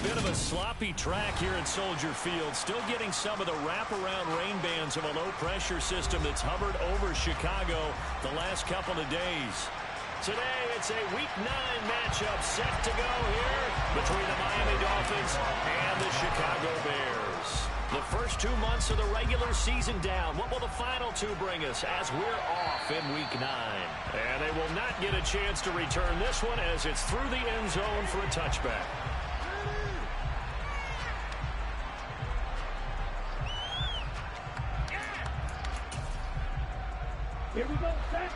bit of a sloppy track here at Soldier Field. Still getting some of the wraparound rain bands of a low-pressure system that's hovered over Chicago the last couple of days. Today, it's a Week 9 matchup set to go here between the Miami Dolphins and the Chicago Bears. The first 2 months of the regular season down. What will the final two bring us as we're off in Week 9? And they will not get a chance to return this one as it's through the end zone for a touchback. Here we go, set.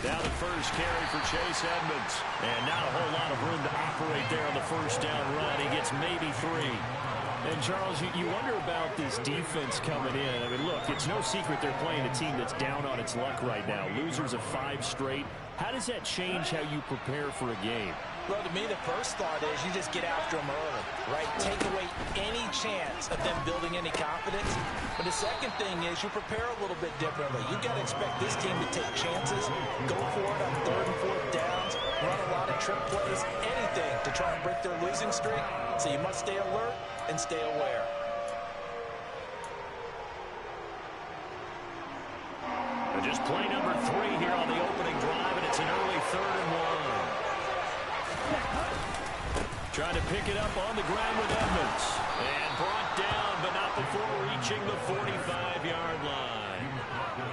Now the first carry for Chase Edmonds. And not a whole lot of room to operate there on the first down run. He gets maybe 3. And, Charles, you wonder about this defense coming in. I mean, look, it's no secret they're playing a team that's down on its luck right now. Losers of 5 straight. How does that change how you prepare for a game? Well, to me, the first thought is you just get after them early, right? Take away any chance of them building any confidence. But the second thing is you prepare a little bit differently. You've got to expect this team to take chances, go for it on 3rd and 4th downs, run a lot of trick plays, anything to try and break their losing streak. So you must stay alert and stay aware. And just play number 3 here on the opening drive, and it's an early 3rd and 1. Trying to pick it up on the ground with Edmonds. And brought down, but not before reaching the 45-yard line.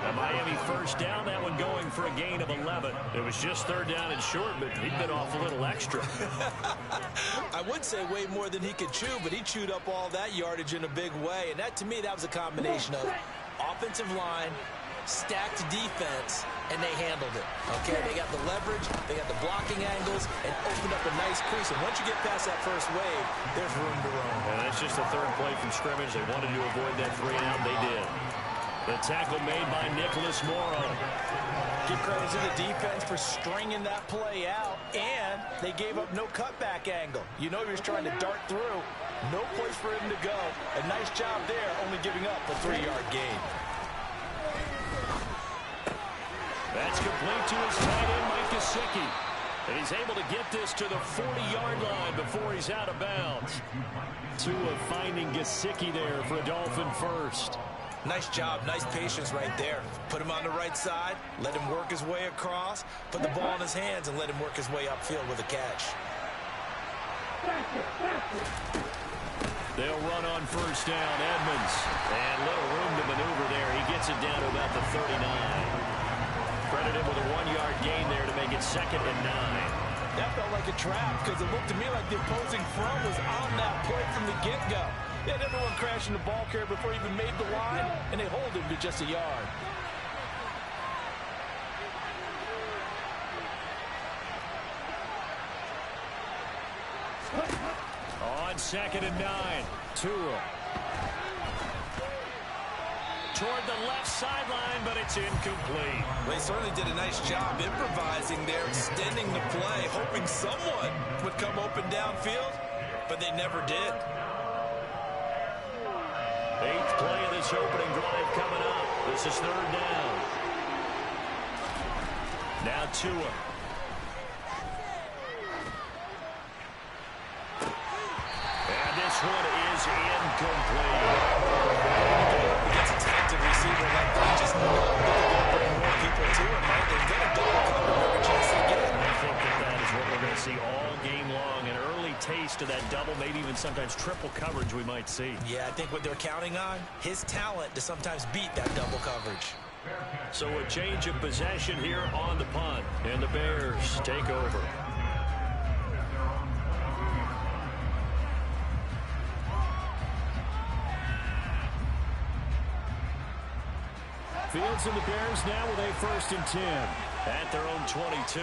A Miami first down, that one going for a gain of 11. It was just 3rd down and short, but he bit off a little extra. I would say way more than he could chew, but he chewed up all that yardage in a big way. And that, to me, that was a combination of offensive line, stacked defense, and they handled it. Okay, they got the leverage, they got the blocking angles, and opened up a nice crease. And once you get past that first wave, there's room to roam. And that's just the 3rd play from scrimmage. They wanted to avoid that 3-and-out. They did. The tackle made by Nicholas Morrow. Give credit to the defense for stringing that play out, and they gave up no cutback angle. You know he was trying to dart through. No place for him to go. A nice job there, only giving up a 3-yard gain. That's complete to his tight end, Mike Gesicki. And he's able to get this to the 40-yard line before he's out of bounds. Tua finding Gesicki there for a Dolphin first. Nice job, nice patience right there. Put him on the right side, let him work his way across, put the ball in his hands, and let him work his way upfield with a catch. They'll run on first down, Edmonds. And little room to maneuver there. He gets it down to about the 39. Credited with a 1-yard gain there to make it 2nd and 9. That felt like a trap because it looked to me like the opposing front was on that play from the get-go. They had everyone crashing the ball carrier before he even made the line, and they hold him to just a yard. On 2nd and 9, Tua. Toward the left sideline, but it's incomplete. Well, he certainly did a nice job improvising there, extending the play, hoping someone would come open downfield, but they never did. 8th play of this opening drive coming up. This is 3rd down. Now Tua. And this one is incomplete. Against a talented receiver like that, just know they'll bring more people to him, right? They've got a double cover every chance they get. I think that is what we're going to see all game long. An early taste of that double, maybe even sometimes triple coverage we might see. Yeah, I think what they're counting on, his talent to sometimes beat that double coverage. So a change of possession here on the punt. And the Bears take over. Fields and the Bears now with a 1st and 10 at their own 22.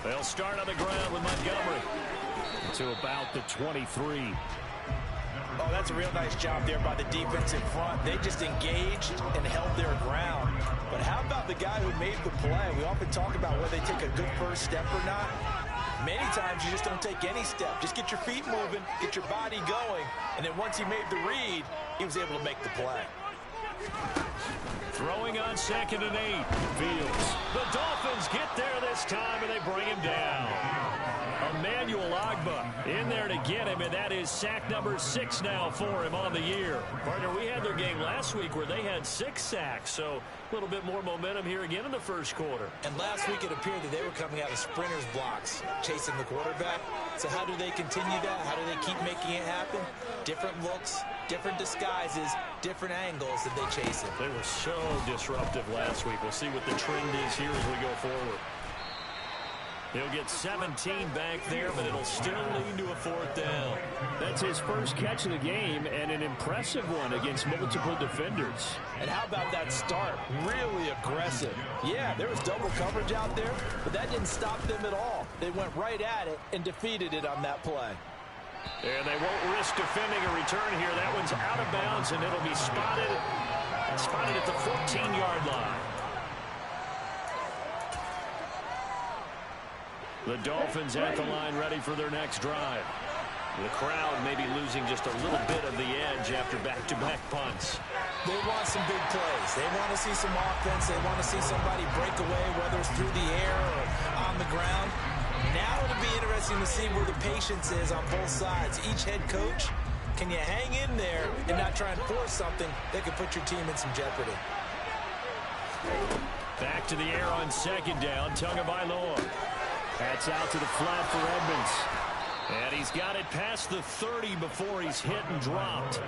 They'll start on the ground with Montgomery to about the 23. Oh, that's a real nice job there by the defense in front. They just engaged and held their ground. But how about the guy who made the play? We often talk about whether they take a good first step or not. Many times you just don't take any step. Just get your feet moving, get your body going, and then once he made the read, he was able to make the play. Throwing on 2nd and 8. Fields. The Dolphins get there this time, and they bring him down. Emmanuel Ogbah in there to get him, and that is sack number 6 now for him on the year. Partner, we had their game last week where they had 6 sacks, so a little bit more momentum here again in the first quarter. And last week it appeared that they were coming out of sprinters blocks, chasing the quarterback. So how do they continue that? How do they keep making it happen? Different looks, different disguises, different angles that they chase it. They were so disruptive last week. We'll see what the trend is here as we go forward. He'll get 17 back there, but it'll still lead to a 4th down. That's his first catch of the game, and an impressive one against multiple defenders. And how about that start? Really aggressive. Yeah, there was double coverage out there, but that didn't stop them at all. They went right at it and defeated it on that play. And they won't risk defending a return here. That one's out of bounds, and it'll be spotted at the 14-yard line. The Dolphins at the line ready for their next drive. The crowd may be losing just a little bit of the edge after back-to-back punts. They want some big plays. They want to see some offense. They want to see somebody break away, whether it's through the air or on the ground. Now it'll be interesting to see where the patience is on both sides. Each head coach, can you hang in there and not try and force something that could put your team in some jeopardy? Back to the air on 2nd down. Tagovailoa. That's out to the flat for Edmonds. And he's got it past the 30 before he's hit and dropped.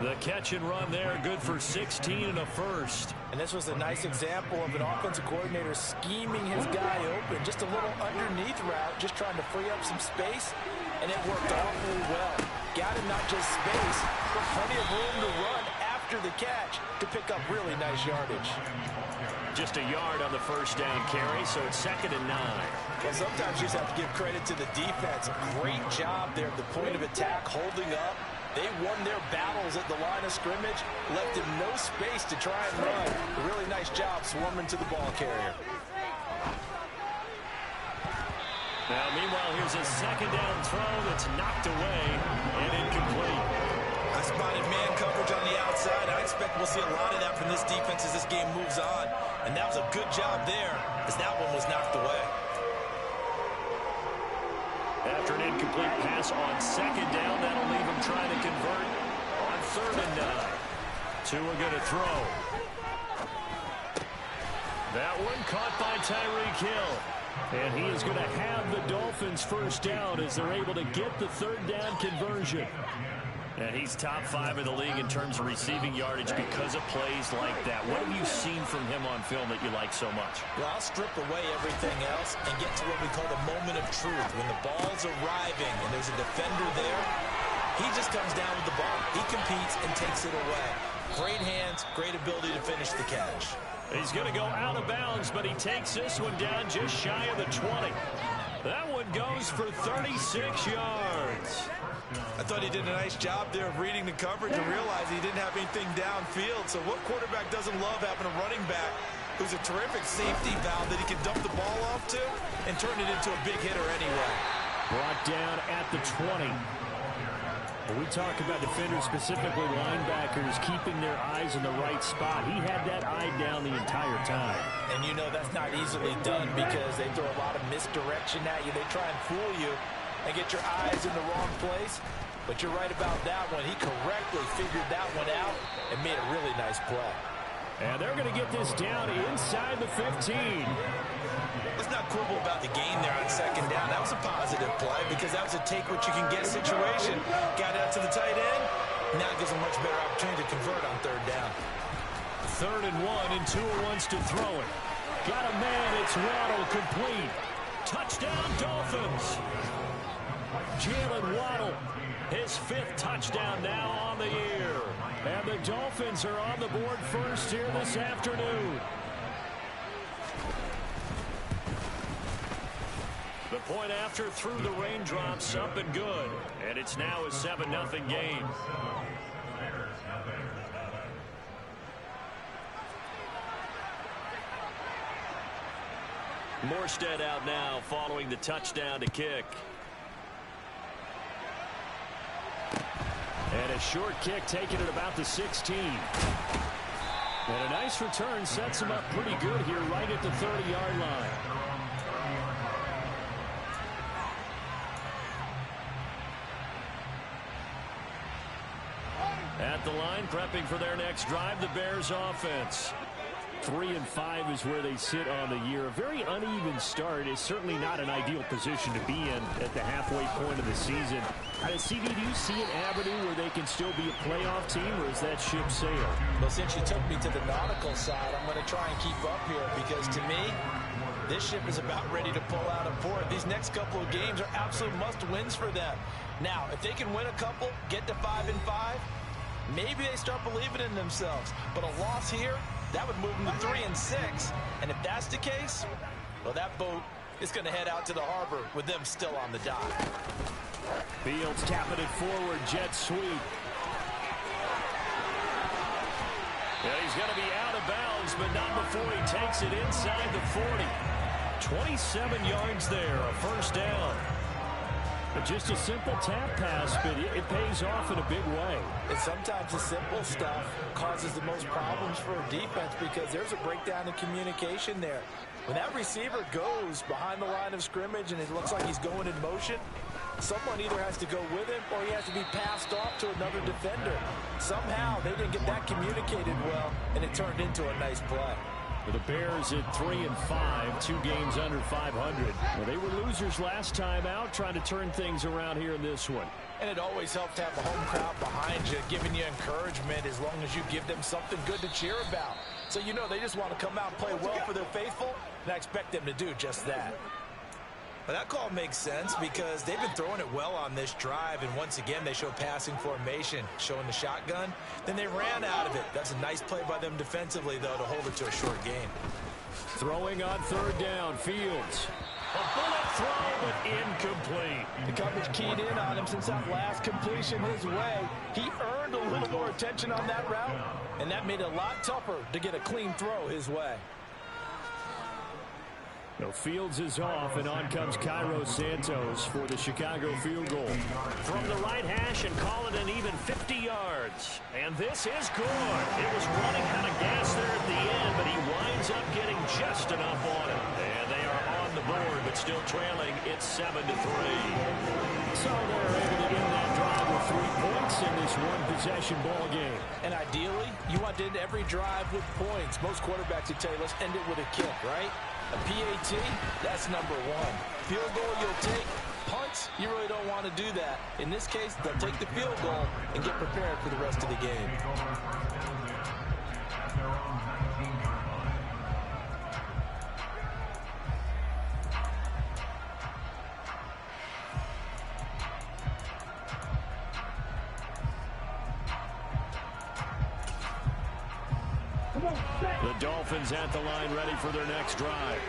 The catch and run there, good for 16 and a first. And this was a nice example of an offensive coordinator scheming his guy open. Just a little underneath route, just trying to free up some space. And it worked awfully well. Got him not just space, but plenty of room to run after the catch to pick up really nice yardage. Just a yard on the first down carry, so it's 2nd and 9. Well, sometimes you just have to give credit to the defense. Great job there at the point of attack, holding up. They won their battles at the line of scrimmage, left him no space to try and run. A really nice job swarming to the ball carrier. Now, meanwhile, here's a 2nd down throw that's knocked away and incomplete. I spotted man coverage on the outside. I expect we'll see a lot of that from this defense as this game moves on. And that was a good job there as that one was knocked away. After an incomplete pass on 2nd down, that'll leave him trying to convert on 3rd and 9. Tua going to throw. That one caught by Tyreek Hill. And he is going to have the Dolphins first down as they're able to get the 3rd down conversion. And he's top 5 in the league in terms of receiving yardage because of plays like that. What have you seen from him on film that you like so much? Well, I'll strip away everything else and get to what we call the moment of truth. When the ball's arriving and there's a defender there, he just comes down with the ball. He competes and takes it away. Great hands, great ability to finish the catch. He's going to go out of bounds, but he takes this one down just shy of the 20. That one goes for 36 yards. I thought he did a nice job there of reading the coverage and realized he didn't have anything downfield. So what quarterback doesn't love having a running back who's a terrific safety valve that he can dump the ball off to and turn it into a big hitter anyway? Brought down at the 20. When we talk about defenders, specifically linebackers, keeping their eyes in the right spot, he had that eye down the entire time. And you know that's not easily done because they throw a lot of misdirection at you. They try and fool you and get your eyes in the wrong place. But you're right about that one. He correctly figured that one out and made a really nice play. And they're going to get this down inside the 15. Let's not quibble about the gain there on 2nd down. That was a positive play because that was a take-what-you-can-get situation. Got out to the tight end. Now it gives a much better opportunity to convert on 3rd down. 3rd and 1, and Tua wants to throw it. Got a man, it's Waddle, complete. Touchdown, Dolphins. Jalen Waddle, his 5th touchdown now on the year. And the Dolphins are on the board first here this afternoon. The point after through the raindrops, up and good. And it's now a 7-0 game. Morstead out now following the touchdown to kick. And a short kick taken at about the 16. And a nice return sets him up pretty good here right at the 30-yard line. At the line, prepping for their next drive, the Bears offense. 3-5 is where they sit on the year. A very uneven start is certainly not an ideal position to be in at the halfway point of the season. CD, do you see an avenue where they can still be a playoff team, or is that ship sailed? Well, since you took me to the nautical side, I'm going to try and keep up here because to me, this ship is about ready to pull out of port. These next couple of games are absolute must-wins for them. Now, if they can win a couple, get to 5-5, maybe they start believing in themselves. But a loss here, that would move them to 3-6. And if that's the case, well, that boat is going to head out to the harbor with them still on the dock. Fields tapping it forward, jet sweep. Yeah, he's going to be out of bounds, but not before he takes it inside the 40. 27 yards there, a first down. But just a simple tap pass, but it pays off in a big way. And sometimes the simple stuff causes the most problems for a defense because there's a breakdown in communication there. When that receiver goes behind the line of scrimmage and it looks like he's going in motion, someone either has to go with him or he has to be passed off to another defender. Somehow they didn't get that communicated well, and it turned into a nice play. For the Bears at 3-5, 2 games under 500. Well, they were losers last time out, trying to turn things around here in this one. And it always helps to have the home crowd behind you, giving you encouragement as long as you give them something good to cheer about. So you know they just want to come out and play well for their faithful, and I expect them to do just that. But that call makes sense because they've been throwing it well on this drive, and once again they show passing formation, showing the shotgun. Then they ran out of it. That's a nice play by them defensively, though, to hold it to a short game. Throwing on third down, Fields. A bullet throw, but incomplete. The coverage keyed in on him since that last completion his way. He earned a little more attention on that route, and that made it a lot tougher to get a clean throw his way. No, Fields is off, and on comes Cairo Santos for the Chicago field goal. From the right hash and call it an even 50 yards. And this is good. It was running out of gas there at the end, but he winds up getting just enough on it. And they are on the board, but still trailing. It's 7-3. So they're able to end that drive with 3 points in this one-possession ball game. And ideally, you want to end every drive with points. Most quarterbacks would tell you, let's end it with a kick, right? A PAT, that's number 1. Field goal you'll take. Punts, you really don't want to do that. In this case, they'll take the field goal and get prepared for the rest of the game. The Dolphins at the line ready for their next drive.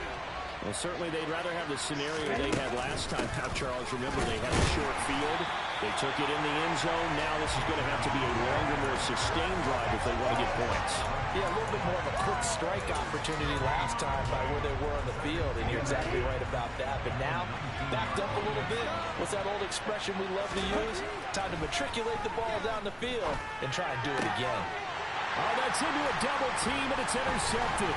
Well, certainly they'd rather have the scenario they had last time. Now, Charles, remember they had a short field. They took it in the end zone. Now this is going to have to be a longer, more sustained drive if they want to get points. Yeah, a little bit more of a quick strike opportunity last time by where they were on the field, and you're exactly right about that. But now, backed up a little bit. What's that old expression we love to use? Time to matriculate the ball down the field and try and do it again. Oh, that's into a double team, and it's intercepted.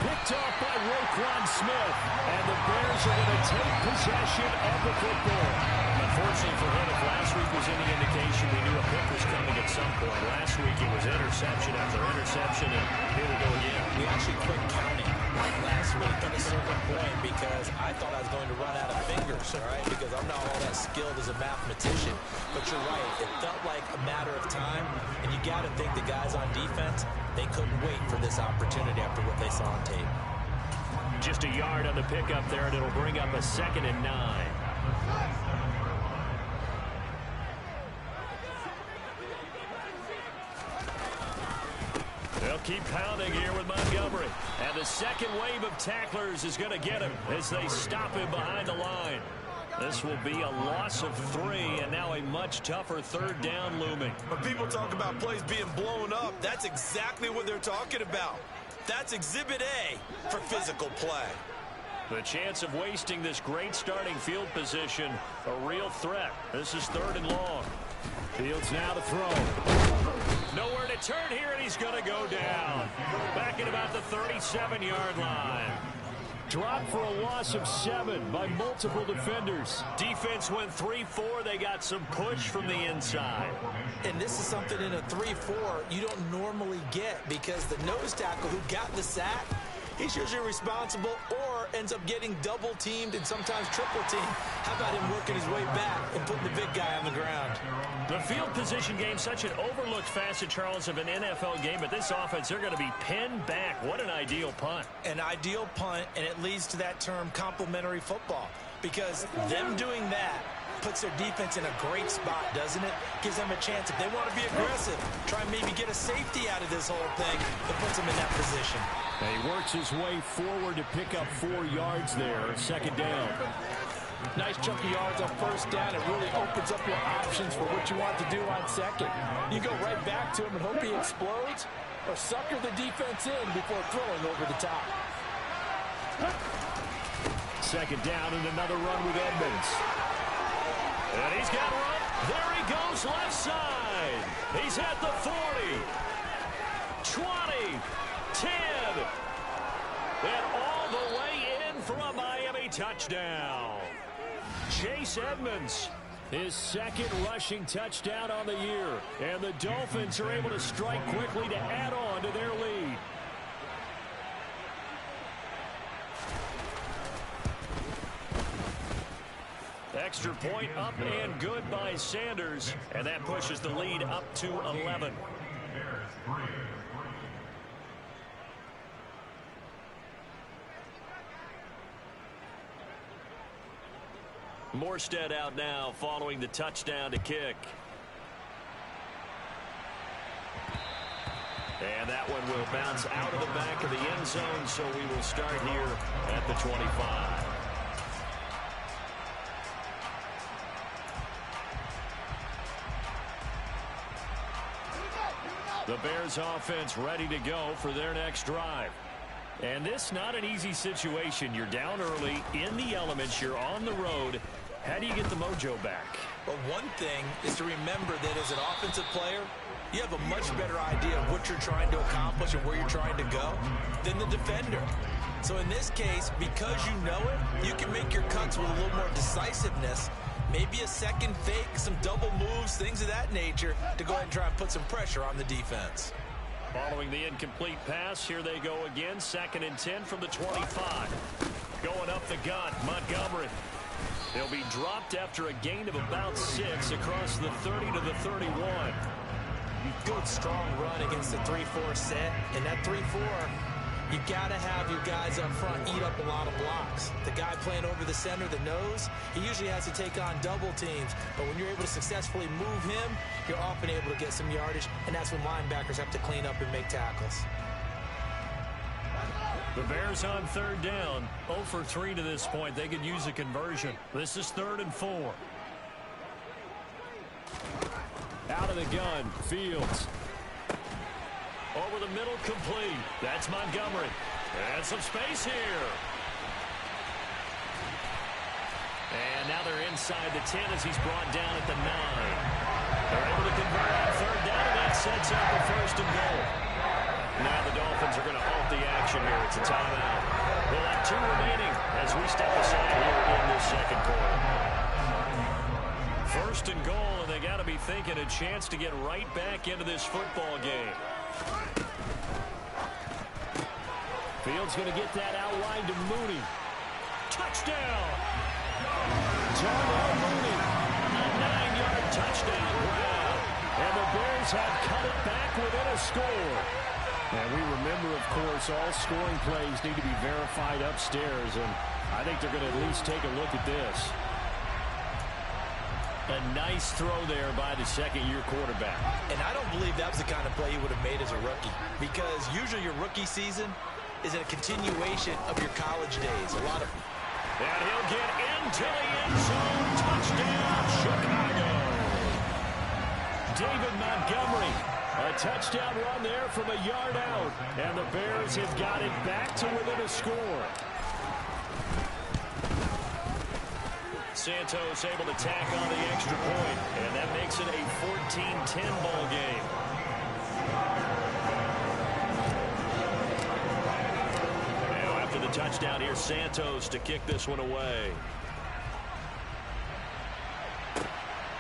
Picked off by Roquan Smith. And the Bears are going to take possession of the football. Unfortunately for him, if last week was any indication, we knew a pick was coming at some point. Last week it was interception after interception, and here we go again. We actually quit counting last week at a certain point because I thought I was going to run out of fingers, all right, because I'm not all that skilled as a mathematician. But you're right, it felt like a matter of time, and you got to think the guys on defense, they couldn't wait for this opportunity after what they saw on tape. Just a yard on the pickup there, and it'll bring up a 2nd and 9. They'll keep pounding here with Montgomery. And the second wave of tacklers is going to get him as they stop him behind the line. This will be a loss of 3, and now a much tougher 3rd down looming. When people talk about plays being blown up, that's exactly what they're talking about. That's Exhibit A for physical play. The chance of wasting this great starting field position, a real threat. This is 3rd and long. Fields now to throw. Nowhere to turn here, and he's going to go down. Back at about the 37-yard line. Dropped for a loss of 7 by multiple defenders. Defense went 3-4. They got some push from the inside. And this is something in a 3-4 you don't normally get, because the nose tackle who got the sack, he's usually responsible or ends up getting double teamed and sometimes triple teamed. How about him working his way back and putting the big guy on the ground? The field position game, such an overlooked facet, Charles, of an NFL game. But this offense, they're going to be pinned back. What an ideal punt. An ideal punt, and it leads to that term complementary football, because them doing that puts their defense in a great spot, doesn't it? Gives them a chance, if they want to be aggressive, try and maybe get a safety out of this whole thing, that puts them in that position. And he works his way forward to pick up 4 yards there. 2nd down. Nice chunk of yards on 1st down. It really opens up your options for what you want to do on 2nd. You go right back to him and hope he explodes, or sucker the defense in before throwing over the top. 2nd down and another run with Edmonds. And he's got run. There he goes, left side. He's at the 40. 20. 10. And all the way in for a Miami touchdown. Chase Edmonds, his 2nd rushing touchdown on the year. And the Dolphins are able to strike quickly to add on to their lead. Extra point up and good by Sanders. And that pushes the lead up to 11. Morstead out now following the touchdown to kick. And that one will bounce out of the back of the end zone, so we will start here at the 25. The Bears offense ready to go for their next drive. And this not an easy situation. You're down early, in the elements, you're on the road. How do you get the mojo back? Well, one thing is to remember that as an offensive player, you have a much better idea of what you're trying to accomplish and where you're trying to go than the defender. So in this case, because you know it, you can make your cuts with a little more decisiveness, maybe a second fake, some double moves, things of that nature, to go ahead and try and put some pressure on the defense. Following the incomplete pass, here they go again. 2nd and 10 from the 25. Going up the gut, Montgomery. They'll be dropped after a gain of about 6 across the 30 to the 31. Good, strong run against the 3-4 set. And that 3-4, you've got to have your guys up front eat up a lot of blocks. The guy playing over the center, the nose, he usually has to take on double teams. But when you're able to successfully move him, you're often able to get some yardage, and that's when linebackers have to clean up and make tackles. The Bears on 3rd down, 0 for 3 to this point. They could use a conversion. This is 3rd and 4. Out of the gun, Fields. Over the middle, complete. That's Montgomery. And some space here. And now they're inside the 10 as he's brought down at the 9. They're able to convert on 3rd down, and that sets up the 1st and goal. Now the Dolphins are going to halt the action here. It's a timeout. We'll have 2 remaining as we step aside here in this 2nd quarter. 1st and goal, and they got to be thinking a chance to get right back into this football game. Fields going to get that outline to Mooney. Touchdown! Darnell Mooney. A 9-yard touchdown grab. And the Bears have cut it back within a score. And we remember, of course, all scoring plays need to be verified upstairs. And I think they're going to at least take a look at this. A nice throw there by the 2nd-year quarterback. And I don't believe that was the kind of play he would have made as a rookie, because usually your rookie season is a continuation of your college days. A lot of... And he'll get into the end zone. Touchdown, Chicago. David Montgomery. A touchdown run there from a yard out. And the Bears have got it back to within a score. Santos able to tack on the extra point, and that makes it a 14-10 ball game. Now after the touchdown, here's Santos to kick this one away.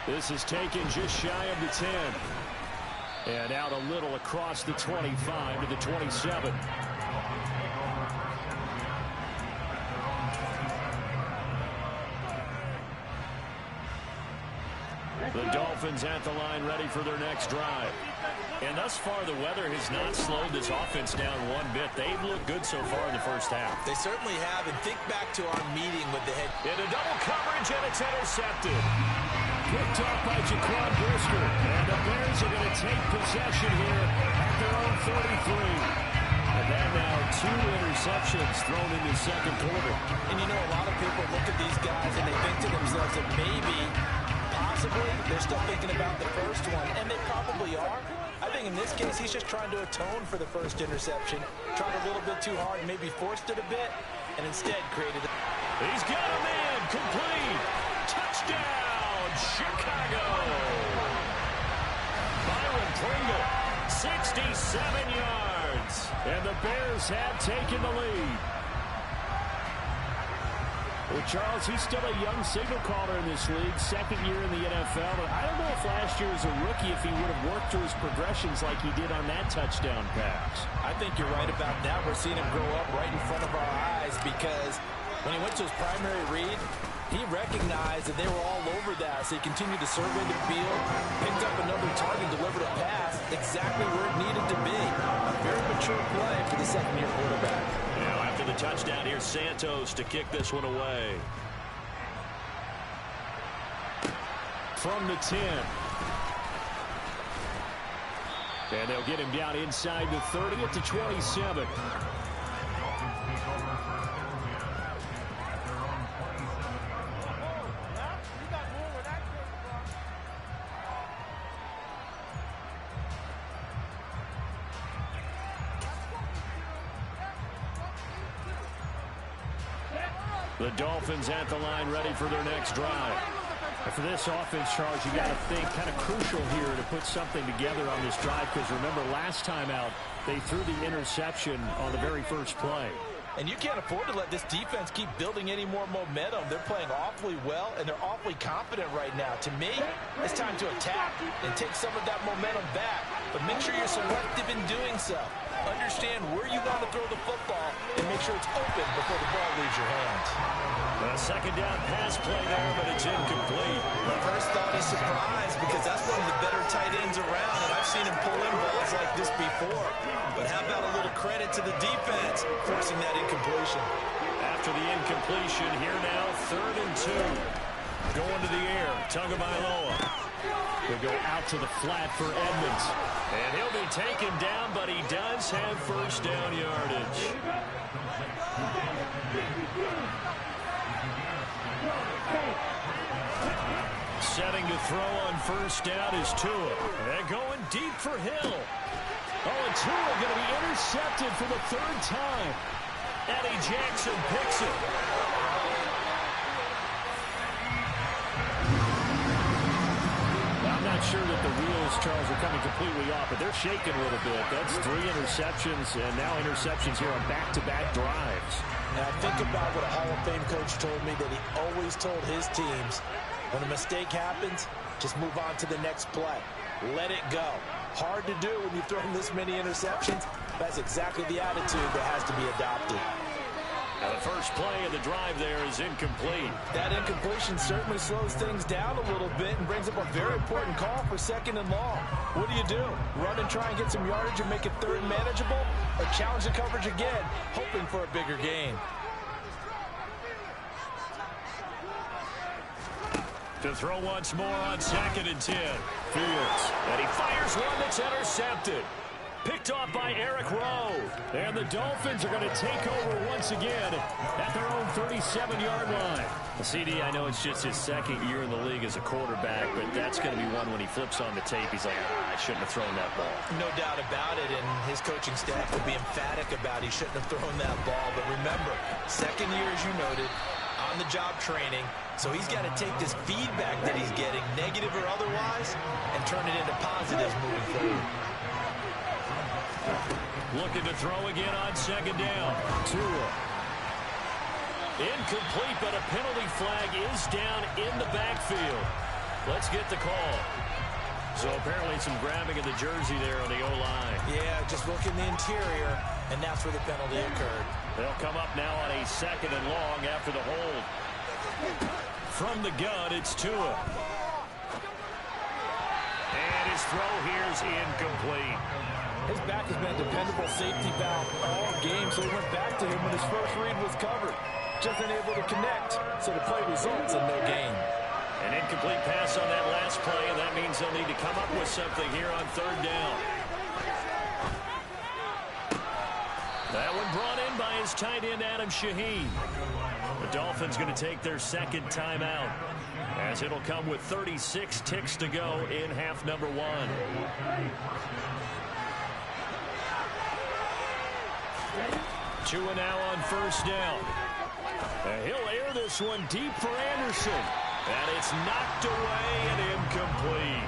This is taken just shy of the 10. And out a little across the 25 to the 27. The Dolphins at the line ready for their next drive. And thus far, the weather has not slowed this offense down one bit. They've looked good so far in the first half. They certainly have. And think back to our meeting with the head. Into double coverage, and it's intercepted. Picked off by Jaquan Brisker. And the Bears are going to take possession here at their own 33. And then now 2 interceptions thrown in the second quarter. And you know, a lot of people look at these guys and they think to themselves that maybe, possibly, they're still thinking about the first one. And they probably are. I think in this case, he's just trying to atone for the first interception. Tried a little bit too hard, maybe forced it a bit, and instead created it. He's got a man, complete. Touchdown, Chicago. Byron Pringle, 67 yards. And the Bears have taken the lead. Well, Charles, he's still a young signal caller in this league, second year in the NFL. But I don't know if last year as a rookie, if he would have worked through his progressions like he did on that touchdown pass. I think you're right about that. We're seeing him grow up right in front of our eyes because when he went to his primary read, he recognized that they were all over that. So he continued to survey the field, picked up another target, delivered a pass exactly where it needed to be. A very mature play for the second-year quarterback. Now after the touchdown, here's Santos to kick this one away. From the 10. And they'll get him down inside the 30 at the 27. The Dolphins at the line ready for their next drive. And for this offense, Charles, you got to think kind of crucial here to put something together on this drive because remember last time out they threw the interception on the very first play. And you can't afford to let this defense keep building any more momentum. They're playing awfully well, and they're awfully confident right now. To me, it's time to attack and take some of that momentum back. But make sure you're selective in doing so. Understand where you want to throw the football and make sure it's open before the ball leaves your hands. A second down pass play there, but it's incomplete. My first thought is surprise because that's one of the better tight ends around, and I've seen him pull in balls like this before. But how about a little credit to the defense forcing that incompletion? After the incompletion, here now, 3rd and 2. Going to the air, Tagovailoa. He'll go out to the flat for Edmonds. And he'll be taken down, but he does have first down yardage. Setting to throw on first down is Tua. They're going deep for Hill. Oh, and Tua going to be intercepted for the 3rd time. Eddie Jackson picks it. I'm not sure that the wheels, Charles, are coming completely off, but they're shaking a little bit. That's 3 interceptions, and now interceptions here on back-to-back drives. And I think about what a Hall of Fame coach told me that he always told his teams, when a mistake happens, just move on to the next play. Let it go. Hard to do when you throw this many interceptions. That's exactly the attitude that has to be adopted. Now the first play of the drive there is incomplete. That incompletion certainly slows things down a little bit and brings up a very important call for 2nd and long. What do? Run and try and get some yardage and make it 3rd and manageable? Or challenge the coverage again, hoping for a bigger gain? To throw once more on 2nd and 10. Fields. And he fires one that's intercepted. Picked off by Eric Rowe. And the Dolphins are going to take over once again at their own 37-yard line. Well, CD, I know it's just his 2nd year in the league as a quarterback, but that's going to be one when he flips on the tape. He's like, I shouldn't have thrown that ball. No doubt about it, and his coaching staff will be emphatic about he shouldn't have thrown that ball. But remember, 2nd year, as you noted, on on-the-job training. So he's got to take this feedback that he's getting, negative or otherwise, and turn it into positives moving forward. Looking to throw again on second down. Tua. Incomplete, but a penalty flag is down in the backfield. Let's get the call. So apparently some grabbing of the jersey there on the O-line. Yeah, just look in the interior, and that's where the penalty occurred. They'll come up now on a 2nd and long after the hold. From the gun, it's Tua. And his throw here's incomplete. His back has been a dependable safety valve all game, so he went back to him when his first read was covered. Just unable to connect, so the play results in no gain. An incomplete pass on that last play, and that means they'll need to come up with something here on 3rd down. That one brought in by his tight end, Adam Shaheen. The Dolphins going to take their 2nd timeout, as it'll come with 36 ticks to go in half number 1. Tua now on 1st down. He'll air this one deep for Anderson. And it's knocked away and incomplete.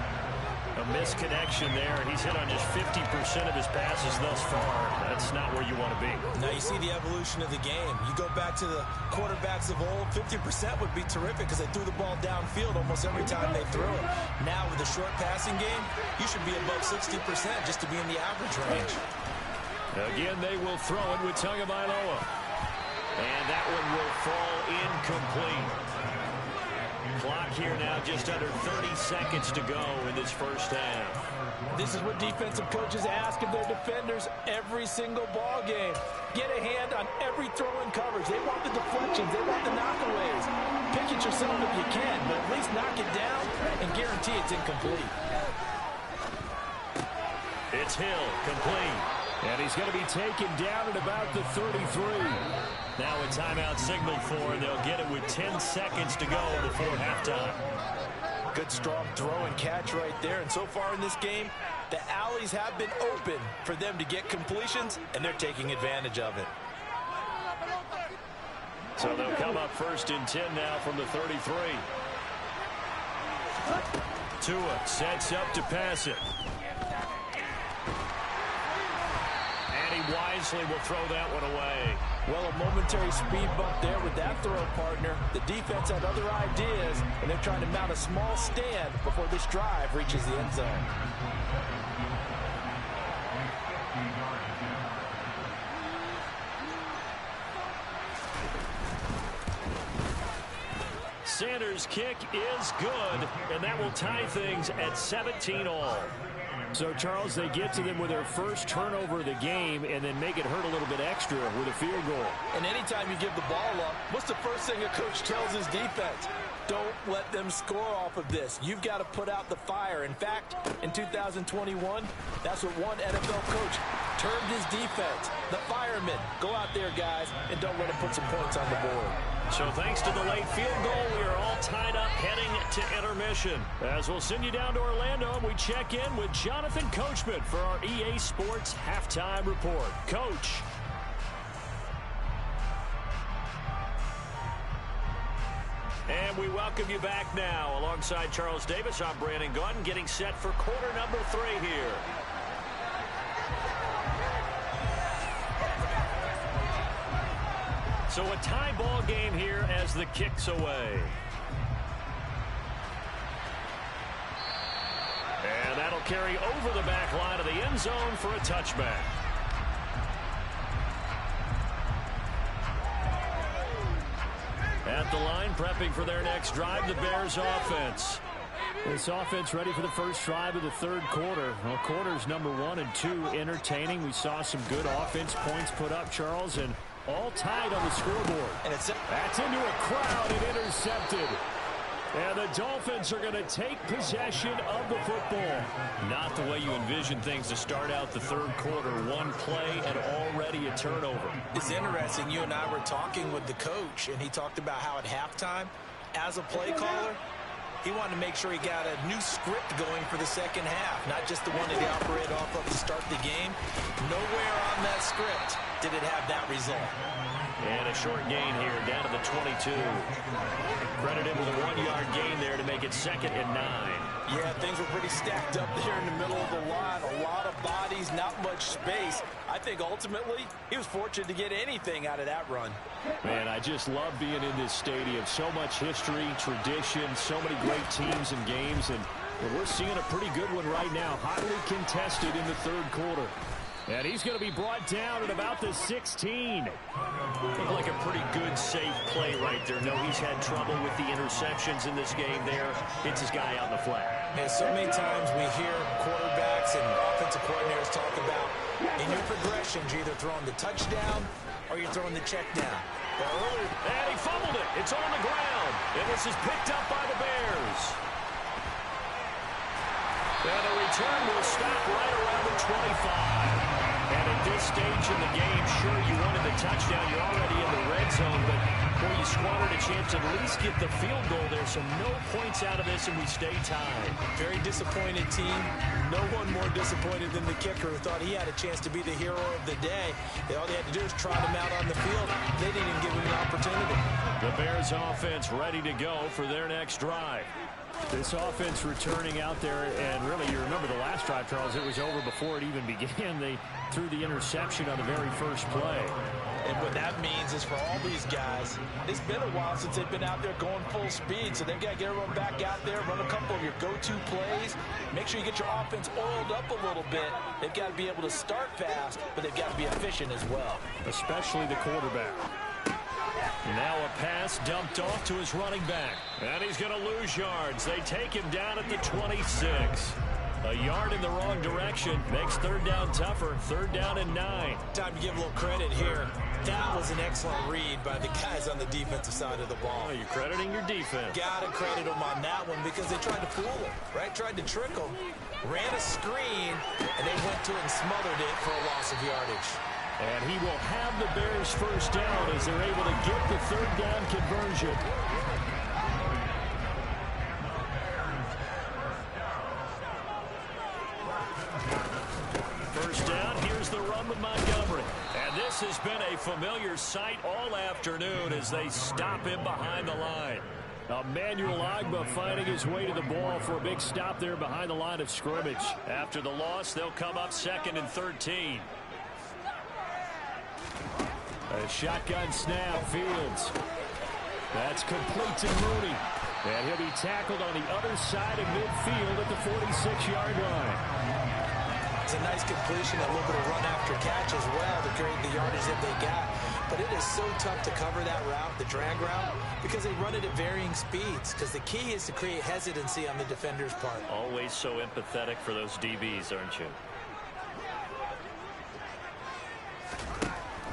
A misconnection there. He's hit on just 50% of his passes thus far. That's not where you want to be. Now you see the evolution of the game. You go back to the quarterbacks of old, 50% would be terrific because they threw the ball downfield almost every time they threw it. Now with a short passing game, you should be above 60% just to be in the average range. Again, they will throw it with Tagovailoa. And that one will fall incomplete. Clock here now just under 30 seconds to go in this first half. This is what defensive coaches ask of their defenders every single ball game. Get a hand on every throw in coverage. They want the deflections. They want the knockaways. Pick it yourself if you can, but at least knock it down and guarantee it's incomplete. It's Hill, complete. And he's going to be taken down at about the 33. Now a timeout signaled for, and they'll get it with 10 seconds to go before halftime. Good, strong throw and catch right there. And so far in this game, the alleys have been open for them to get completions, and they're taking advantage of it. So they'll come up 1st and 10 now from the 33. Tua sets up to pass it. And he wisely will throw that one away. Well, a momentary speed bump there with that throw partner. The defense had other ideas, and they're trying to mount a small stand before this drive reaches the end zone. Sanders' kick is good, and that will tie things at 17 all. So, Charles, they get to them with their first turnover of the game and then make it hurt a little bit extra with a field goal. And anytime you give the ball up, what's the first thing a coach tells his defense? Don't let them score off of this. You've got to put out the fire. In fact, in 2021, that's what one NFL coach termed his defense. The firemen. Go out there, guys, and don't let them put some points on the board. So thanks to the late field goal, we are all tied up heading to intermission. As we'll send you down to Orlando, and we check in with Jonathan Coachman for our EA Sports Halftime Report. Coach. And we welcome you back now. Alongside Charles Davis, I'm Brandon Gaudin, getting set for quarter number 3 here. So a tie ball game here as the kick's away. And that'll carry over the back line of the end zone for a touchback. At the line, prepping for their next drive, the Bears offense. This offense ready for the first drive of the 3rd quarter. Well, quarters number 1 and 2 entertaining. We saw some good offense points put up, Charles, and all tied on the scoreboard. And it's that's into a crowd and intercepted. And the Dolphins are going to take possession of the football. Not the way you envision things to start out the 3rd quarter. One play and already a turnover. It's interesting. You and I were talking with the coach, and he talked about how at halftime, as a play caller, he wanted to make sure he got a new script going for the second half, not just the one that he operated off of to start the game. Nowhere on that that script, did it have that result? And a short gain here, down to the 22. Credited with a 1-yard gain there to make it 2nd and 9. Yeah, things were pretty stacked up there in the middle of the line. A lot of bodies, not much space. I think ultimately he was fortunate to get anything out of that run. Man, I just love being in this stadium. So much history, tradition, so many great teams and games. And we're seeing a pretty good one right now. Hotly contested in the third quarter. And he's going to be brought down at about the 16. Looked like a pretty good, safe play right there. No, he's had trouble with the interceptions in this game there. Hits his guy out in the flat. And so many times we hear quarterbacks and offensive coordinators talk about in your progressions, you're either throwing the touchdown or you're throwing the check down. And he fumbled it. It's on the ground. And this is picked up by the Bears. And the return will stop right around the 25. And at this stage in the game, sure, you wanted the touchdown. You're already in the red zone, but boy, you squandered a chance to at least get the field goal there. So no points out of this, and we stay tied. Very disappointed team. No one more disappointed than the kicker, who thought he had a chance to be the hero of the day. All they had to do was trot him out on the field. They didn't even give him an opportunity. The Bears offense ready to go for their next drive. This offense returning out there, and really, you remember the last drive, Charles, it was over before it even began. They threw the interception on the very first play. And what that means is for all these guys, it's been a while since they've been out there going full speed, so they've got to get everyone back out there, run a couple of your go-to plays, make sure you get your offense oiled up a little bit. They've got to be able to start fast, but they've got to be efficient as well. Especially the quarterback. Now a pass dumped off to his running back. And he's going to lose yards. They take him down at the 26. A yard in the wrong direction makes third down tougher. 3rd down and 9. Time to give a little credit here. That was an excellent read by the guys on the defensive side of the ball. Oh, you're crediting your defense. Got to credit them on that one because they tried to fool him, right? Tried to trick him. Ran a screen, and they went to it and smothered it for a loss of yardage. And he will have the Bears first down as they're able to get the 3rd down conversion. First down, here's the run with Montgomery. And this has been a familiar sight all afternoon as they stop him behind the line. Emmanuel Ogbah finding his way to the ball for a big stop there behind the line of scrimmage. After the loss, they'll come up 2nd and 13. A shotgun snap, Fields. That's complete to Mooney. And he'll be tackled on the other side of midfield at the 46-yard line. It's a nice completion, a little bit of run after catch as well to create the yardage that they got. But it is so tough to cover that route, the drag route, because they run it at varying speeds. Because the key is to create hesitancy on the defender's part. Always so empathetic for those DBs, aren't you?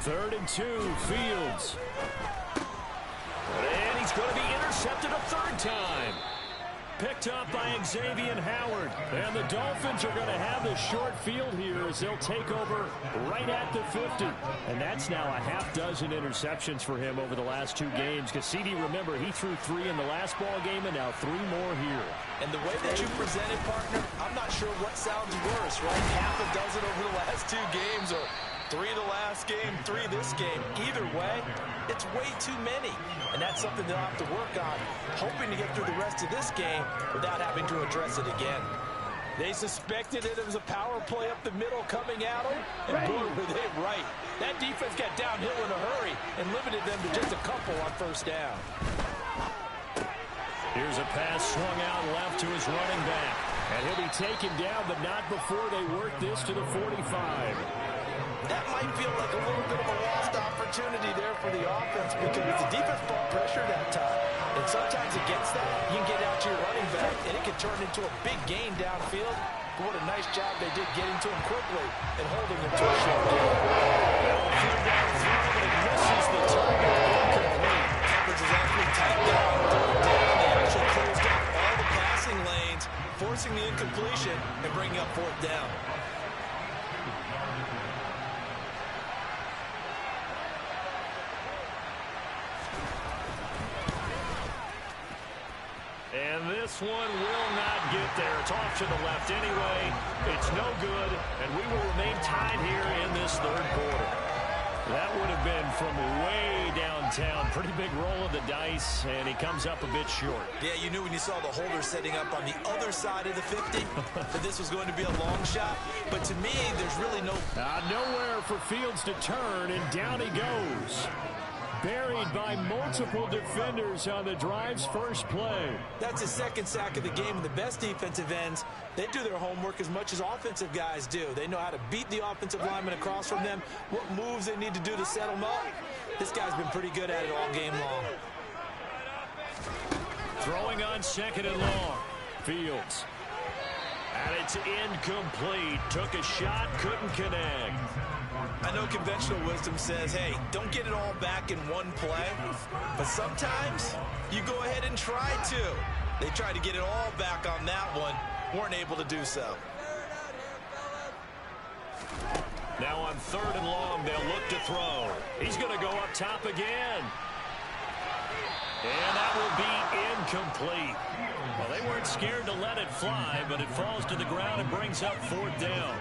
3rd and 2, Fields. And he's going to be intercepted a 3rd time. Picked up by Xavier Howard. And the Dolphins are going to have the short field here as they'll take over right at the 50. And that's now a half dozen interceptions for him over the last 2 games. Because CD, remember, he threw 3 in the last ball game and now 3 more here. And the way that you presented, partner, I'm not sure what sounds worse, right? Half a dozen over the last 2 games or 3 the last game, 3 this game. Either way, it's way too many. And that's something they'll have to work on, hoping to get through the rest of this game without having to address it again. They suspected it was a power play up the middle coming at them, and boy, were they right. That defense got downhill in a hurry and limited them to just a couple on 1st down. Here's a pass swung out left to his running back. And he'll be taken down, but not before they work this to the 45. That might feel like a little bit of a lost opportunity there for the offense because the defense brought pressure that time. And sometimes against that, you can get out to your running back, and it can turn into a big gain downfield. But what a nice job they did getting to him quickly and holding him to a short gain. It misses the target, incomplete. Coverage is actually tight down. They actually closed up all the passing lanes, forcing the incompletion and bringing up 4th down. And this one will not get there. It's off to the left anyway. It's no good, and we will remain tied here in this this third quarter. That would have been from way downtown. Pretty big roll of the dice, and he comes up a bit short. Yeah, you knew when you saw the holder setting up on the other side of the 50 that this was going to be a long shot. But to me, there's really nowhere for Fields to turn, and down he goes. Buried by multiple defenders on the drive's first play. That's his second sack of the game, and the best defensive ends, they do their homework as much as offensive guys do. They know how to beat the offensive lineman across from them, what moves they need to do to set them up. This guy's been pretty good at it all game long. Throwing on second and long. Fields. And it's incomplete. Took a shot, couldn't connect. I know conventional wisdom says, hey, don't get it all back in one play. But sometimes you go ahead and try to. They tried to get it all back on that one. Weren't able to do so. Now on third and long, they'll look to throw. He's going to go up top again. And that will be incomplete. Well, they weren't scared to let it fly, but it falls to the ground and brings up fourth down.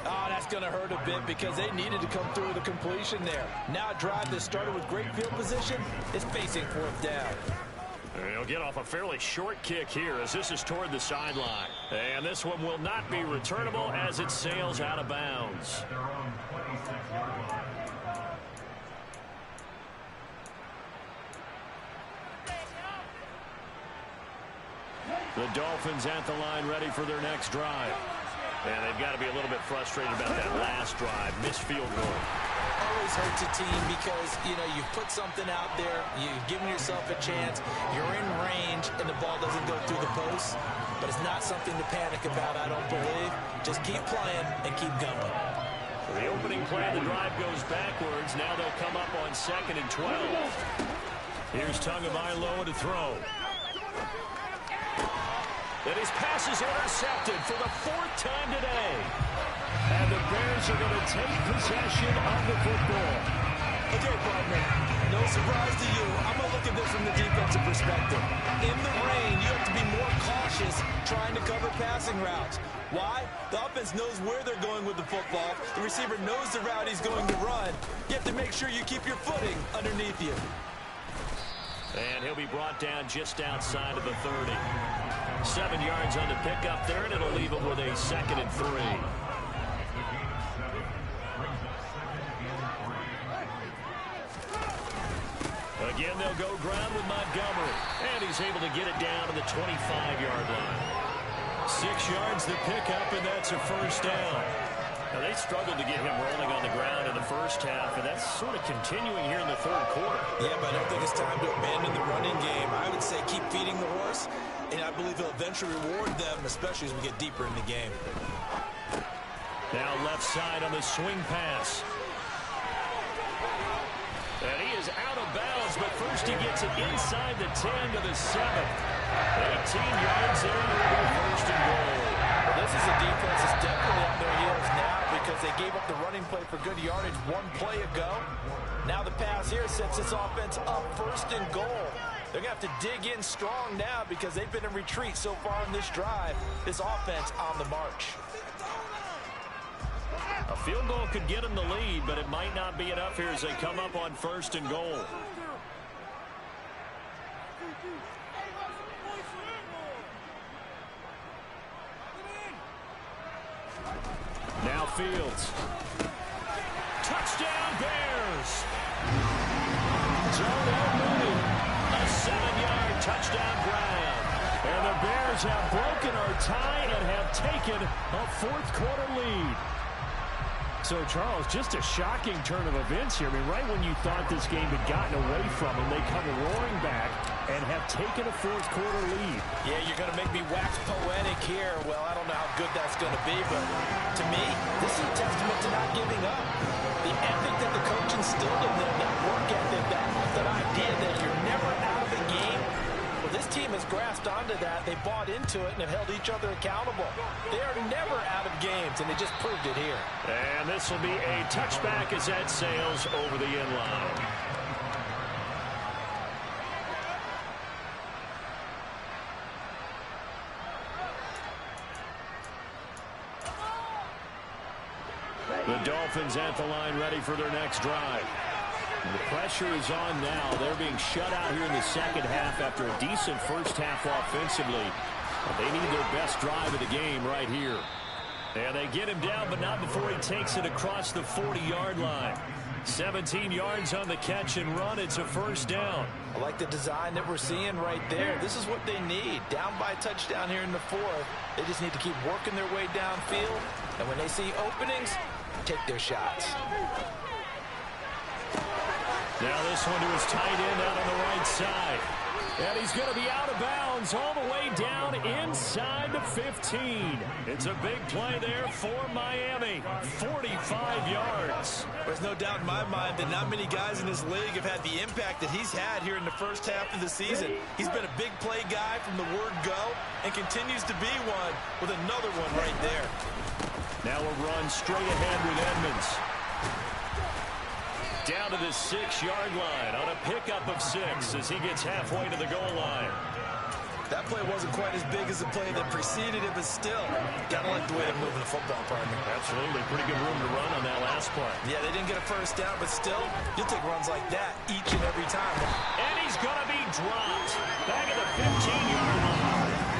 Oh, that's going to hurt a bit because they needed to come through with a completion there. Now a drive that started with great field position is facing fourth down. He'll get off a fairly short kick here as this is toward the sideline. And this one will not be returnable as it sails out of bounds. The Dolphins at the line ready for their next drive. And they've got to be a little bit frustrated about that last drive. Missed field goal. Always hurts a team because, you've put something out there. You've given yourself a chance. You're in range, and the ball doesn't go through the post. But it's not something to panic about, I don't believe. Just keep playing and keep going. The opening play of the drive goes backwards. Now they'll come up on second and 12. Here's Tagovailoa to throw. And his pass is intercepted for the fourth time today. And the Bears are going to take possession of the football. Okay, partner, no surprise to you. I'm going to look at this from the defensive perspective. In the rain, you have to be more cautious trying to cover passing routes. Why? The offense knows where they're going with the football. The receiver knows the route he's going to run. You have to make sure you keep your footing underneath you. And he'll be brought down just outside of the 30. 7 yards on the pickup there, and it'll leave him with a second and 3. Again, they'll go ground with Montgomery. And he's able to get it down to the 25-yard line. 6 yards the pickup, and that's a first down. Now, they struggled to get him rolling on the ground in the first half, and that's sort of continuing here in the third quarter. Yeah, but I don't think it's time to abandon the running game. I would say keep feeding the horse, and I believe he'll eventually reward them, especially as we get deeper in the game. Now left side on the swing pass. And he is out of bounds, but first he gets it inside the 10 to the 7. 18 yards there, first and goal. Well, this is a defense that's definitely on their heels now because they gave up the running play for good yardage one play ago. Now the pass here sets this offense up first and goal. They're going to have to dig in strong now because they've been in retreat so far in this drive. This offense on the march. A field goal could get them the lead, but it might not be enough here as they come up on first and goal. Now Fields. Touchdown Bears! Darnell Mooney, a 7-yard touchdown grab. And the Bears have broken our tie and have taken a fourth quarter lead. So, Charles, just a shocking turn of events here. I mean, right when you thought this game had gotten away from them, they come roaring back and have taken a fourth quarter lead. Yeah, you're going to make me wax poetic here. Well, I don't know how good that's going to be, but to me, this is a testament to not giving up. The ethic that the coach instilled in them, that work ethic, that idea that you're never out of the game. Well, this team has grasped onto that. They bought into it and have held each other accountable. They are never out of games, and they just proved it here. And this will be a touchback as that sails over the end line. The Dolphins at the line, ready for their next drive. The pressure is on now. They're being shut out here in the second half after a decent first half offensively. They need their best drive of the game right here. And they get him down, but not before he takes it across the 40-yard line. 17 yards on the catch and run. It's a first down. I like the design that we're seeing right there. This is what they need. Down by a touchdown here in the fourth. They just need to keep working their way downfield. And when they see openings, take their shots. Now this one to his tight end out on the right side. And he's going to be out of bounds all the way down inside the 15. It's a big play there for Miami. 45 yards. There's no doubt in my mind that not many guys in this league have had the impact that he's had here in the first half of the season. He's been a big play guy from the word go and continues to be one with another one right there. Now a run straight ahead with Edmonds. Down to the 6-yard line on a pickup of 6 as he gets halfway to the goal line. That play wasn't quite as big as the play that preceded it, but still, gotta like the way they're moving the football, partner. Absolutely. Pretty good room to run on that last play. Yeah, they didn't get a first down, but still, you'll take runs like that each and every time. And he's going to be dropped. Back at the 15-yard line.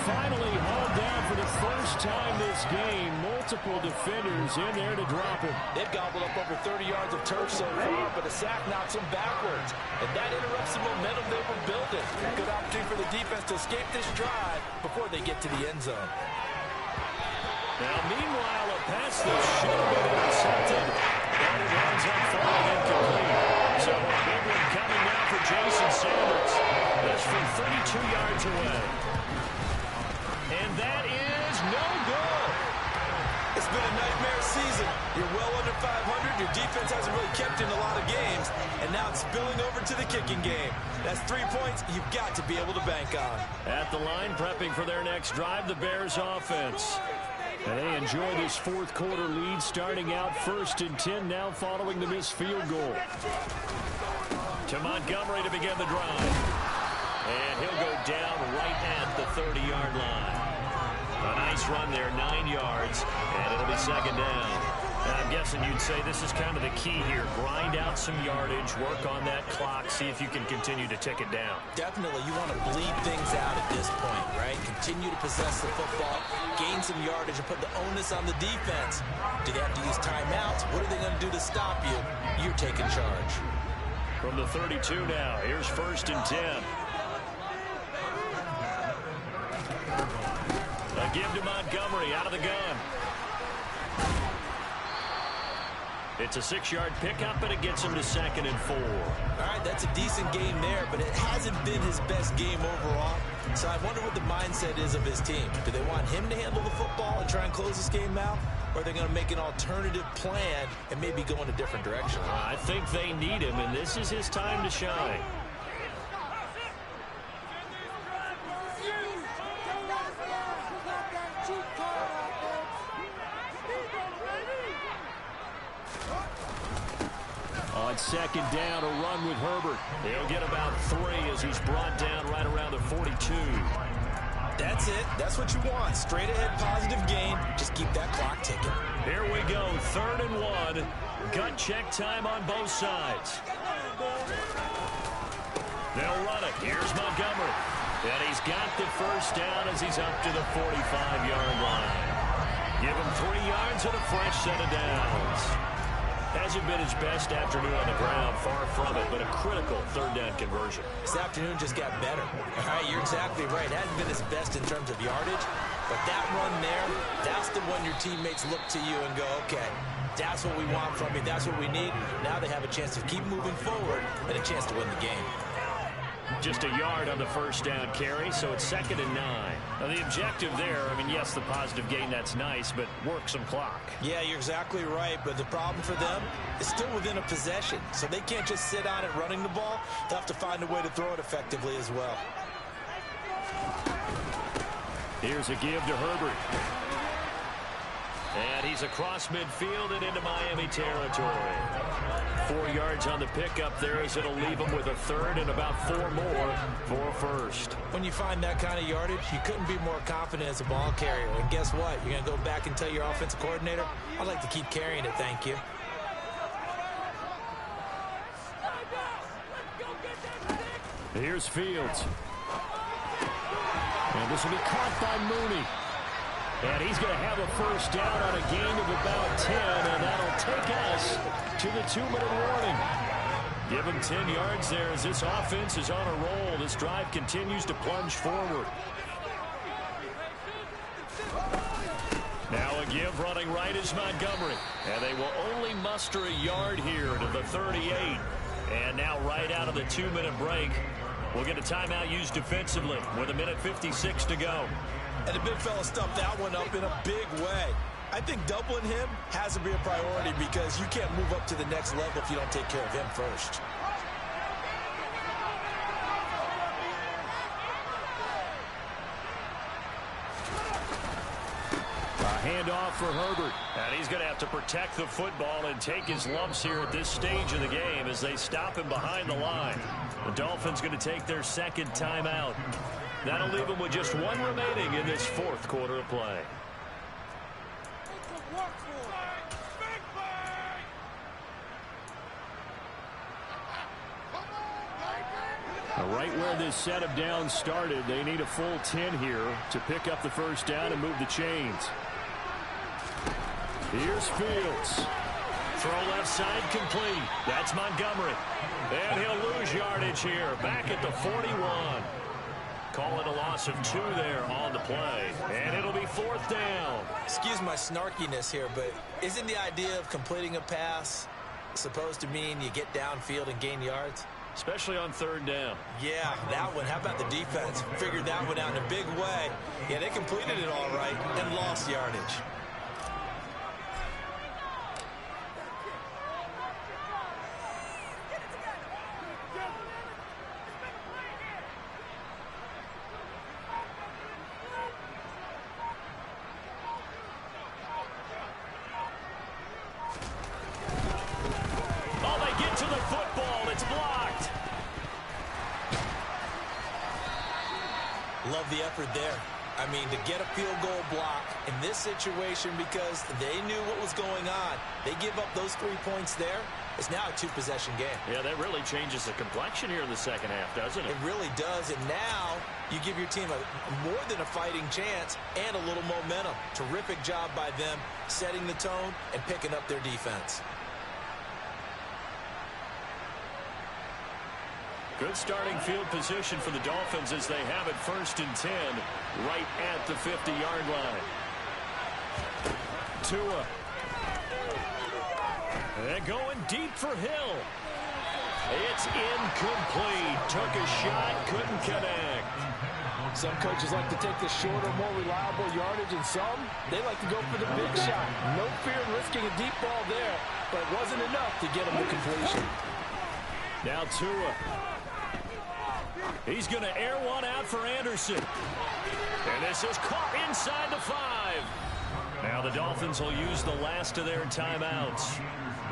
Finally hauled down for the first time this game. Multiple defenders in there to drop him. They've gobbled up over 30 yards of turf so far, but a sack knocks them backwards. And that interrupts the momentum they were building. Good opportunity for the defense to escape this drive before they get to the end zone. Now, meanwhile, a pass that should have been intercepted. And it ends up falling incomplete. So a big one coming now for Jason Sanders. That's from 32 yards away. And that is no good. It's been a nightmare season. You're well under 500. Your defense hasn't really kept in a lot of games. And now it's spilling over to the kicking game. That's 3 points you've got to be able to bank on. At the line, prepping for their next drive, the Bears offense. And they enjoy this fourth quarter lead, starting out 1st and 10 now following the missed field goal. To Montgomery to begin the drive. And he'll go down right at the 30-yard line. A nice run there, 9 yards, and it'll be second down. And I'm guessing you'd say this is kind of the key here. Grind out some yardage, work on that clock, see if you can continue to tick it down. Definitely, you want to bleed things out at this point, right? Continue to possess the football, gain some yardage, and put the onus on the defense. Do they have to use timeouts? What are they going to do to stop you? You're taking charge. From the 32 now, here's 1st and 10. A give to Montgomery out of the gun. It's a 6-yard pickup, and it gets him to 2nd and 4. All right, that's a decent game there, but it hasn't been his best game overall. So I wonder what the mindset is of his team. Do they want him to handle the football and try and close this game out? Or are they going to make an alternative plan and maybe go in a different direction? I think they need him, and this is his time to shine. On 2nd down, a run with Herbert. He'll get about 3 as he's brought down right around the 42. That's it. That's what you want. Straight ahead, positive gain. Just keep that clock ticking. Here we go, 3rd and 1. Gut check time on both sides. They'll run it. Here's Montgomery. And he's got the first down as he's up to the 45-yard line. Give him 3 yards and a fresh set of downs. Hasn't been his best afternoon on the ground, far from it, but a critical 3rd down conversion. This afternoon just got better. All right, you're exactly right. Hasn't been his best in terms of yardage, but that run there, that's the one your teammates look to you and go, okay, that's what we want from you. That's what we need. Now they have a chance to keep moving forward and a chance to win the game. Just a yard on the first down carry, so it's 2nd and 9. Now the objective there, I mean, yes, the positive gain, that's nice, but work some clock. Yeah, you're exactly right, but the problem for them is still within a possession, so they can't just sit on it running the ball. They'll have to find a way to throw it effectively as well. Here's a give to Herbert. And he's across midfield and into Miami territory. 4 yards on the pickup there as it'll leave him with a third and about 4 more for a first. When you find that kind of yardage, you couldn't be more confident as a ball carrier. And guess what? You're going to go back and tell your offensive coordinator, I'd like to keep carrying it, thank you. Here's Fields. And this will be caught by Mooney. And he's going to have a first down on a gain of about 10, and that'll take us to the 2-minute warning. Give him 10 yards there as this offense is on a roll. This drive continues to plunge forward. Now a give running right is Montgomery. And they will only muster a yard here to the 38. And now right out of the 2-minute break, we'll get a timeout used defensively with 1:56 to go. And the big fella stuffed that one up in a big way. I think doubling him has to be a priority because you can't move up to the next level if you don't take care of him first. A handoff for Herbert. And he's going to have to protect the football and take his lumps here at this stage of the game as they stop him behind the line. The Dolphins going to take their second timeout. That'll leave them with just 1 remaining in this 4th quarter of play. Right where this set of downs started, they need a full 10 here to pick up the first down and move the chains. Here's Fields. Throw left side complete. That's Montgomery. And he'll lose yardage here. Back at the 41. Call it a loss of 2 there on the play. And it'll be 4th down. Excuse my snarkiness here, but isn't the idea of completing a pass supposed to mean you get downfield and gain yards? Especially on 3rd down. Yeah, that one. How about the defense? Figured that one out in a big way. Yeah, they completed it all right and lost yardage. Love the effort there. I mean, to get a field goal block in this situation because they knew what was going on. They give up those 3 points there. It's now a 2-possession game. Yeah, that really changes the complexion here in the second half, doesn't it? It really does. And now you give your team more than a fighting chance and a little momentum. Terrific job by them setting the tone and picking up their defense. Good starting field position for the Dolphins as they have it 1st and 10 right at the 50-yard line. Tua. And going deep for Hill. It's incomplete. Took a shot, couldn't connect. Some coaches like to take the shorter, more reliable yardage, and some, they like to go for the big shot. No fear in risking a deep ball there, but it wasn't enough to get him to completion. Now Tua. He's going to air one out for Anderson. And this is caught inside the 5. Now the Dolphins will use the last of their timeouts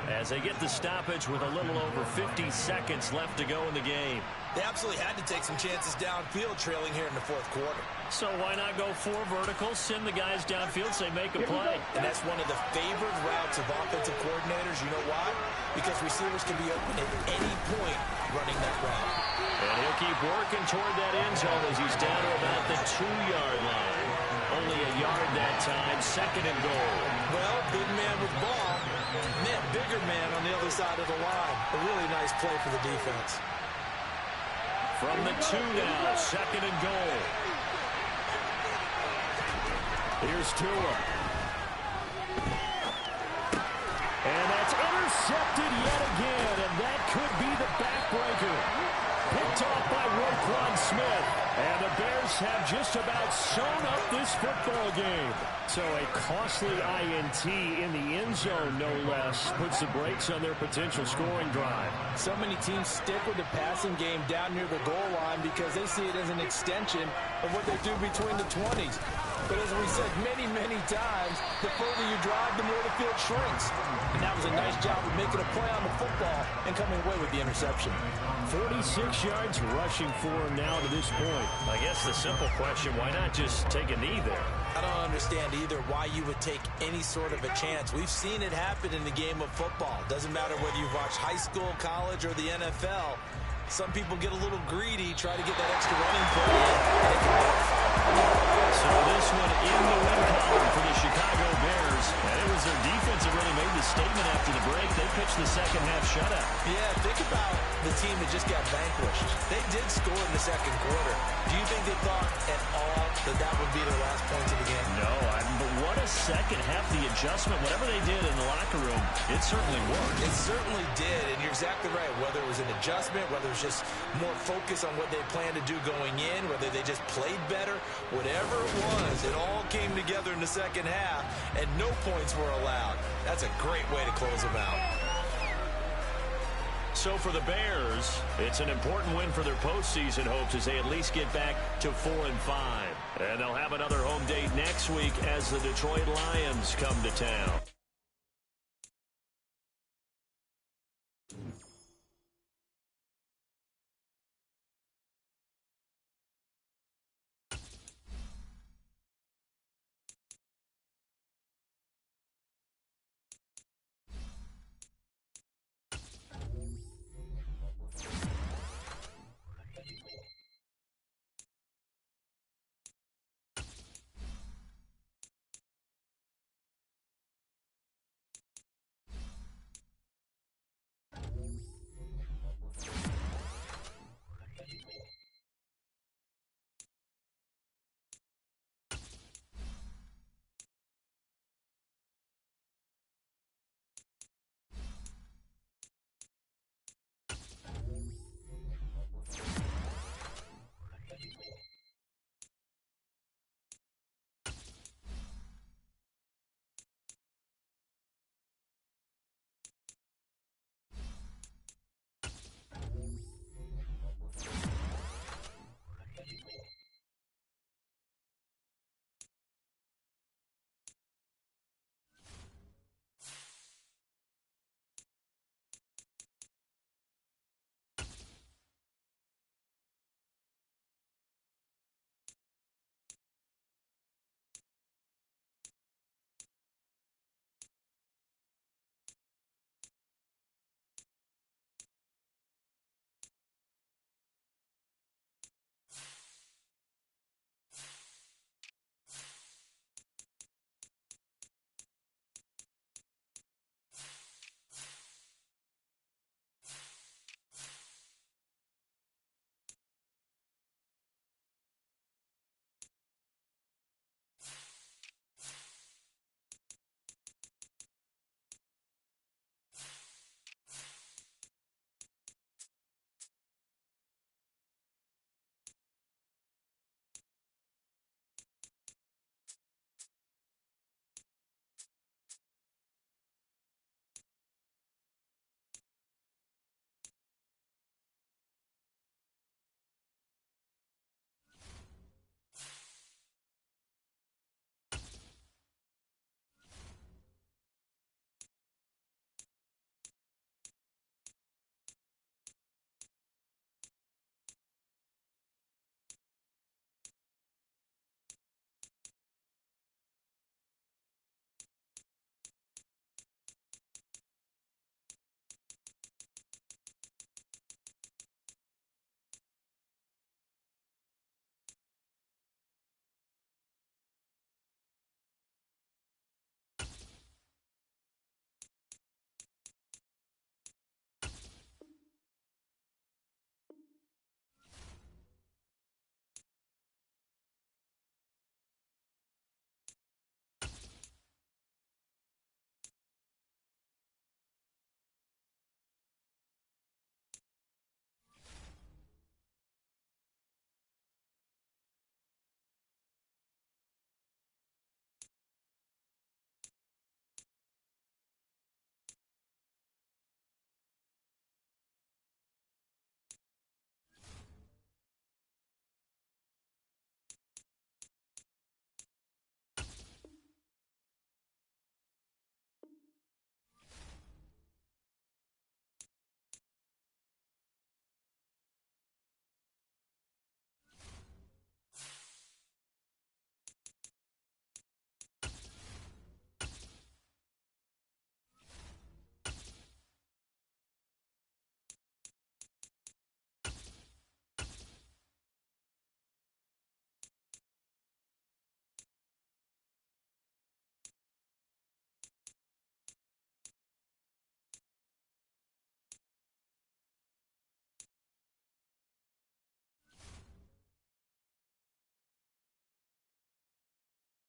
as they get the stoppage with a little over 50 seconds left to go in the game. They absolutely had to take some chances downfield trailing here in the 4th quarter. So why not go 4 verticals, send the guys downfield, say make a play? And that's one of the favored routes of offensive coordinators. You know why? Because receivers can be open at any point running that route. And he'll keep working toward that end zone as he's down to about the 2-yard line. Only a yard that time, 2nd and goal. Well, big man with ball. Man, bigger man on the other side of the line. A really nice play for the defense. From the 2 now, 2nd and goal. Here's Tua. And that's intercepted yet again, and that could be the backbreaker. Picked off by Roquan Smith. And the Bears have just about sewn up this football game. So a costly INT in the end zone, no less, puts the brakes on their potential scoring drive. So many teams stick with the passing game down near the goal line because they see it as an extension of what they do between the 20s. But as we said many times, the further you drive, the more the field shrinks. And that was a nice job of making a play on the football and coming away with the interception. 46 yards rushing for him now to this point. I guess the simple question, why not just take a knee there? I don't understand either why you would take any sort of a chance. We've seen it happen in the game of football. Doesn't matter whether you've watched high school, college, or the NFL. Some people get a little greedy, try to get that extra running play in, and it can backfire. So this one in the win column for the Chicago Bears. And it was their defense that really made the statement after the break. They pitched the second half shutout. Yeah, think about the team that just got vanquished. They did score in the second quarter. Do you think they thought at all that that would be their last points of the game? No, but what a second half. The adjustment, whatever they did in the locker room, it certainly worked. It certainly did, and you're exactly right. Whether it was an adjustment, whether it was just more focus on what they planned to do going in, whether they just played better, whatever it was, it all came together in the second half, and no points were allowed. That's a great way to close them out. So for the Bears, it's an important win for their postseason hopes as they at least get back to 4-5. And they'll have another home date next week as the Detroit Lions come to town.